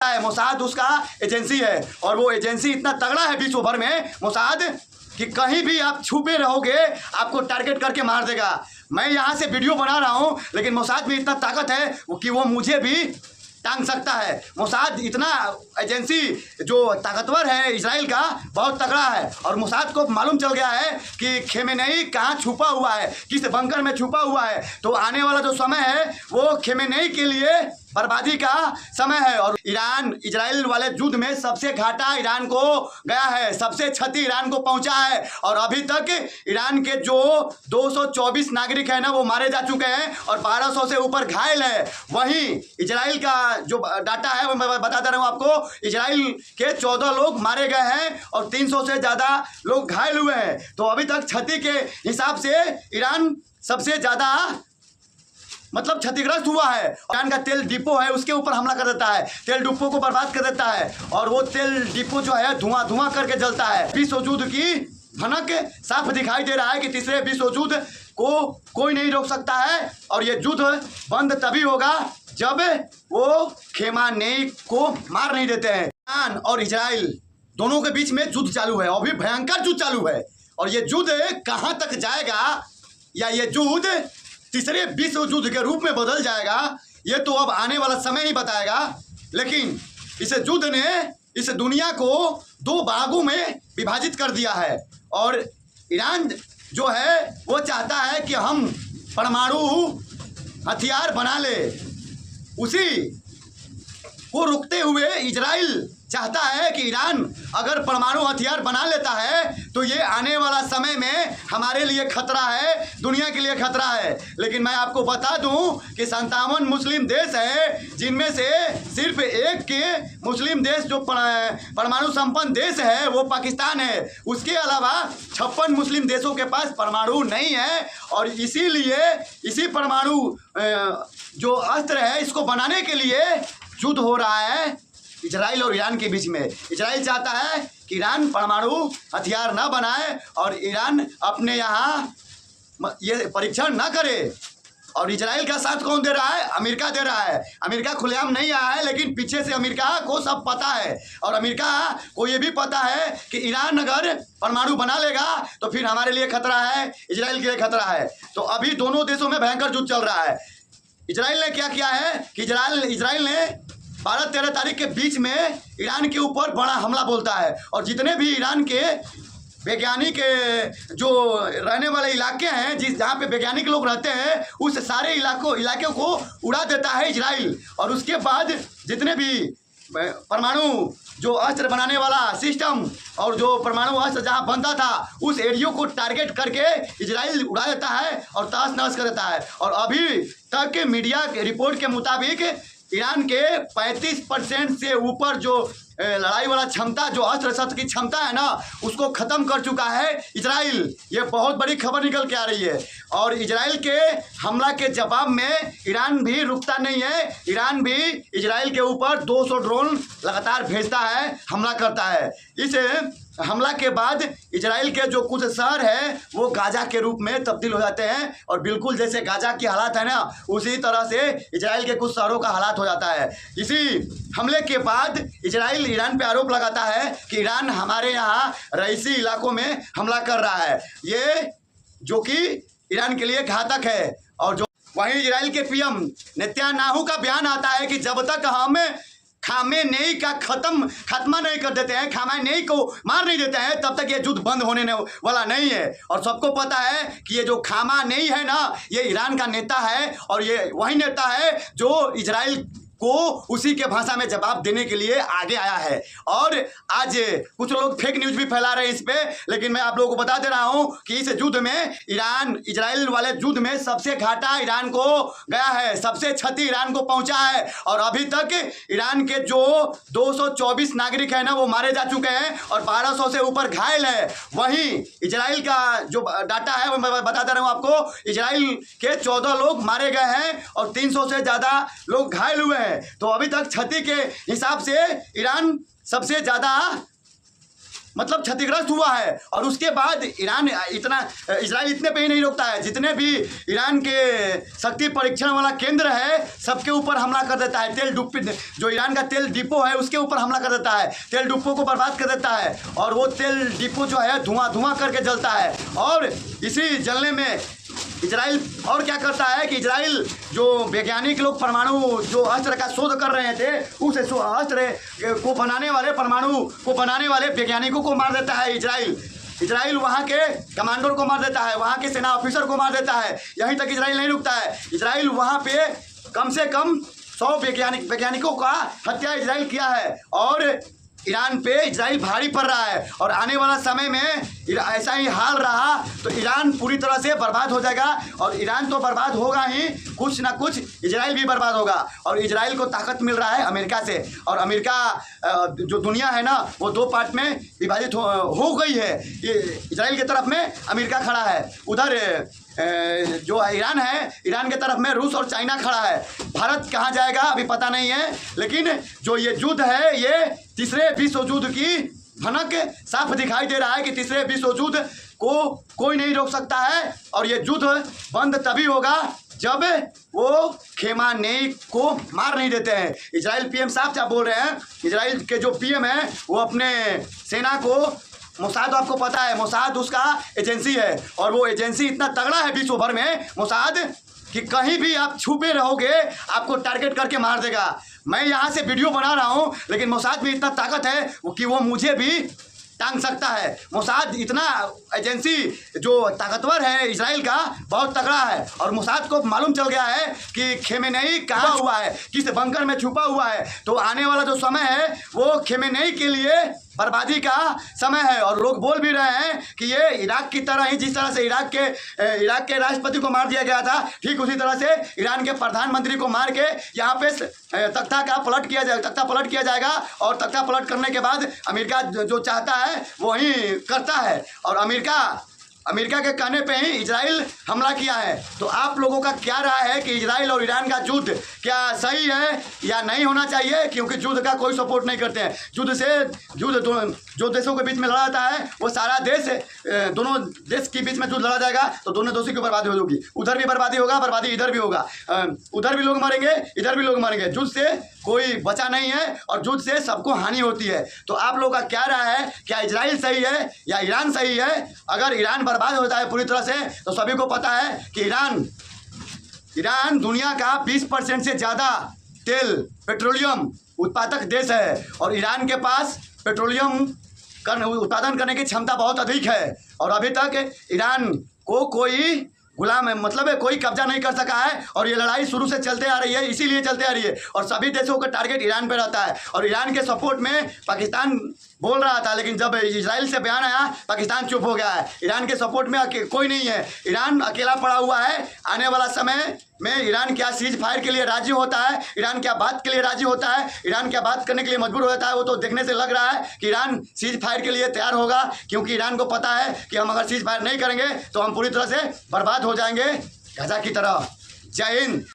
है। मोसाद उसका एजेंसी है और वो एजेंसी इतना तगड़ा है विश्व भर में मोसाद कि कहीं भी आप छुपे रहोगे आपको टारगेट करके मार देगा। मैं यहाँ से वीडियो बना रहा हूँ लेकिन मोसाद में इतना ताकत है कि वो मुझे भी टांग सकता है। मोसाद इतना एजेंसी जो ताकतवर है इजराइल का बहुत तगड़ा है और मोसाद को मालूम चल गया है कि खेमेनेई कहाँ छुपा हुआ है, किस बंकर में छुपा हुआ है। तो आने वाला जो समय है वो खेमेनेई के लिए बर्बादी का समय है। और ईरान इजराइल वाले युद्ध में सबसे घाटा ईरान को गया है, सबसे क्षति ईरान को पहुंचा है और अभी तक ईरान के जो 224 नागरिक हैं ना वो मारे जा चुके हैं और 1200 से ऊपर घायल है। वहीं इजराइल का जो डाटा है वो मैं बता दे रहा हूँ आपको, इजराइल के 14 लोग मारे गए हैं और 300 से ज़्यादा लोग घायल हुए हैं। तो अभी तक क्षति के हिसाब से ईरान सबसे ज़्यादा मतलब क्षतिग्रस्त हुआ है। ईरान का तेल डिपो है उसके ऊपर हमला कर देता है, तेल डिपो को बर्बाद कर देता है और वो तेल डिपो जो है धुआं धुआं करके जलता है। विश्व युद्ध की भनक साफ दिखाई दे रहा है कि तीसरे विश्व युद्ध को कोई नहीं रोक सकता है और ये युद्ध बंद तभी होगा जब वो खेमेनेई को मार नहीं देते हैं। ईरान और इजराइल दोनों के बीच में युद्ध चालू है, अभी भयंकर युद्ध चालू है और ये युद्ध कहाँ तक जाएगा या ये युद्ध तीसरे विश्व युद्ध के रूप में बदल जाएगा ये तो अब आने वाला समय ही बताएगा। लेकिन इस युद्ध ने इस दुनिया को दो भागों में विभाजित कर दिया है और ईरान जो है वो चाहता है कि हम परमाणु हथियार बना ले, उसी को रोकते हुए इजराइल चाहता है कि ईरान अगर परमाणु हथियार बना लेता है तो ये आने वाला समय में हमारे लिए खतरा है, दुनिया के लिए खतरा है। लेकिन मैं आपको बता दूं कि 57 मुस्लिम देश हैं जिनमें से सिर्फ एक के मुस्लिम देश जो परमाणु संपन्न देश है वो पाकिस्तान है। उसके अलावा 56 मुस्लिम देशों के पास परमाणु नहीं है और इसीलिए इसी परमाणु जो अस्त्र है इसको बनाने के लिए युद्ध हो रहा है इजराइल और ईरान के बीच में। इजराइल चाहता है कि ईरान परमाणु हथियार न बनाए और ईरान अपने यहाँ ये परीक्षण न करे। और इजराइल का साथ कौन दे रहा है? अमेरिका दे रहा है। अमेरिका खुलेआम नहीं आया है लेकिन पीछे से अमेरिका को सब पता है और अमेरिका को ये भी पता है कि ईरान अगर परमाणु बना लेगा तो फिर हमारे लिए खतरा है, इजराइल के लिए खतरा है। तो अभी दोनों देशों में भयंकर युद्ध चल रहा है। इजराइल ने क्या किया है कि इजराइल ने 12-13 तारीख के बीच में ईरान के ऊपर बड़ा हमला बोलता है और जितने भी ईरान के वैज्ञानिक जो रहने वाले इलाके हैं जहाँ पे वैज्ञानिक लोग रहते हैं उस सारे इलाकों को उड़ा देता है इजराइल। और उसके बाद जितने भी परमाणु जो अस्त्र बनाने वाला सिस्टम और जो परमाणु अस्त्र जहाँ बनता था उस एरिया को टारगेट करके इजराइल उड़ा देता है और तहस नहस कर देता है। और अभी तक मीडिया के रिपोर्ट के मुताबिक ईरान के 35% से ऊपर जो लड़ाई वाला क्षमता जो अस्त्र शस्त्र की क्षमता है ना उसको ख़त्म कर चुका है इजराइल। ये बहुत बड़ी खबर निकल के आ रही है और इजराइल के हमला के जवाब में ईरान भी रुकता नहीं है। ईरान भी इजराइल के ऊपर 200 ड्रोन लगातार भेजता है, हमला करता है। इस हमला के बाद इजराइल के जो कुछ शहर है वो गाजा के रूप में तब्दील हो जाते हैं और बिल्कुल जैसे गाजा की हालात है ना उसी तरह से इजराइल के कुछ शहरों का हालात हो जाता है। इसी हमले के बाद इजराइल ईरान पे आरोप लगाता है कि ईरान हमारे यहाँ रईसी इलाकों में हमला कर रहा है, ये जो कि ईरान के लिए घातक है। और जो वहीं इजराइल के पीएम नेतन्याहू का बयान आता है कि जब तक हम खामेनेई का खात्मा नहीं कर देते हैं, खामेनेई को मार नहीं देते हैं तब तक ये युद्ध बंद होने वाला नहीं है। और सबको पता है कि ये जो खामेनेई है ना ये ईरान का नेता है और ये वही नेता है जो इजराइल को उसी के भाषा में जवाब देने के लिए आगे आया है। और आज कुछ लोग फेक न्यूज़ भी फैला रहे हैं इस पे, लेकिन मैं आप लोगों को बता दे रहा हूं कि इस युद्ध में ईरान इजराइल वाले युद्ध में सबसे घाटा ईरान को गया है, सबसे क्षति ईरान को पहुंचा है और अभी तक ईरान के जो 224 नागरिक हैं ना वो मारे जा चुके हैं और 1200 से ऊपर घायल है। वहीं इजराइल का जो डाटा है वो मैं बता दे रहा हूँ आपको, इजराइल के 14 लोग मारे गए हैं और 300 से ज़्यादा लोग घायल हुए हैं। तो अभी तक क्षति के हिसाब से ईरान सबसे ज़्यादा मतलब क्षतिग्रस्त हुआ है। और उसके बाद इजराइल इतने पे ही नहीं रोकता है, जितने भी ईरान के शक्ति परीक्षण वाला केंद्र है सबके ऊपर हमला कर देता है। तेल डिपो, जो ईरान का तेल डिपो है उसके ऊपर हमला कर देता है, तेल डिपो को बर्बाद कर देता है। और वो तेल डिपो जो है धुआं करके जलता है। और इसी जलने में इजराइल और क्या करता है कि इजराइल जो वैज्ञानिक लोग परमाणु जो अस्त्र का शोध कर रहे थे, उस अस्त्र को बनाने वाले परमाणु को बनाने वाले वैज्ञानिकों को मार देता है इजराइल वहाँ के कमांडर को मार देता है, वहाँ के सेना ऑफिसर को मार देता है। यहीं तक इजराइल नहीं रुकता है, इजराइल वहाँ पे कम से कम 100 वैज्ञानिकों का हत्या इजराइल किया है। और ईरान पे इजराइल भारी पड़ रहा है। और आने वाला समय में ऐसा ही हाल रहा तो ईरान पूरी तरह से बर्बाद हो जाएगा। और ईरान तो बर्बाद होगा ही, कुछ ना कुछ इजराइल भी बर्बाद होगा। और इजराइल को ताकत मिल रहा है अमेरिका से। और अमेरिका जो दुनिया है ना वो 2 पार्ट में विभाजित हो गई है। ये इजराइल की तरफ में अमेरिका खड़ा है, उधर जो ईरान है, ईरान के तरफ में रूस और चाइना खड़ा है। भारत कहाँ जाएगा अभी पता नहीं है, लेकिन जो ये युद्ध है ये तीसरे विश्व युद्ध की भनक साफ दिखाई दे रहा है कि तीसरे विश्व युद्ध को कोई नहीं रोक सकता है। और ये युद्ध बंद तभी होगा जब वो खेमानेई को मार नहीं देते हैं। इजराइल पीएम साफ बोल रहे हैं, इजराइल के जो पीएम है वो अपने सेना को, मोसाद आपको पता है, मोसाद उसका एजेंसी है। और वो एजेंसी इतना तगड़ा है विश्व भर में मोसाद कि कहीं भी आप छुपे रहोगे आपको टारगेट करके मार देगा। मैं यहाँ से वीडियो बना रहा हूँ लेकिन मोसाद में इतना ताकत है कि वो मुझे भी टांग सकता है। मोसाद इतना एजेंसी जो ताकतवर है इजराइल का, बहुत तगड़ा है। और मोसाद को मालूम चल गया है कि खेमेनेई कहाँ हुआ है, किस बंकर में छुपा हुआ है। तो आने वाला जो समय है वो खेमेनेई के लिए बर्बादी का समय है। और लोग बोल भी रहे हैं कि ये इराक की तरह ही, जिस तरह से इराक के राष्ट्रपति को मार दिया गया था, ठीक उसी तरह से ईरान के प्रधानमंत्री को मार के यहाँ पे तख्ता पलट किया जाएगा। और तख्ता पलट करने के बाद अमेरिका जो चाहता है वही करता है। और अमेरिका के कहने पे ही इजराइल हमला किया है। तो आप लोगों का क्या राय है कि इजराइल और ईरान का युद्ध क्या सही है या नहीं होना चाहिए? क्योंकि युद्ध का कोई सपोर्ट नहीं करते हैं। युद्ध जो देशों के बीच में लड़ा जाता है वो सारा देश, दोनों देश के बीच में युद्ध लड़ा जाएगा तो दोनों देशों की बर्बादी होगी। उधर भी बर्बादी होगा, बर्बादी इधर भी होगा, उधर भी लोग मरेंगे, इधर भी लोग मरेंगे। युद्ध से कोई बचा नहीं है और युद्ध से सबको हानि होती है। तो आप लोगों का क्या राय है, क्या इजराइल सही है या ईरान सही है? अगर ईरान बर्बाद होता है पूरी तरह से तो सभी को पता है कि ईरान दुनिया का 20% से ज़्यादा तेल पेट्रोलियम उत्पादक देश है। और ईरान के पास पेट्रोलियम उत्पादन करने की क्षमता बहुत अधिक है। और अभी तक ईरान को कोई गुलाम है, मतलब कोई कब्जा नहीं कर सका है। और ये लड़ाई शुरू से चलते आ रही है, इसीलिए चलते आ रही है। और सभी देशों का टारगेट ईरान पे रहता है। और ईरान के सपोर्ट में पाकिस्तान बोल रहा था, लेकिन जब इजराइल से बयान आया पाकिस्तान चुप हो गया है। ईरान के सपोर्ट में कोई नहीं है, ईरान अकेला पड़ा हुआ है। आने वाला समय में ईरान क्या सीज फायर के लिए राजी होता है, ईरान क्या बात के लिए राजी होता है, ईरान क्या बात करने के लिए मजबूर हो जाता है, वो तो देखने से लग रहा है कि ईरान सीज फायर के लिए तैयार होगा। क्योंकि ईरान को पता है कि हम अगर सीज फायर नहीं करेंगे तो हम पूरी तरह से बर्बाद हो जाएंगे गाजा की तरह। जय हिंद।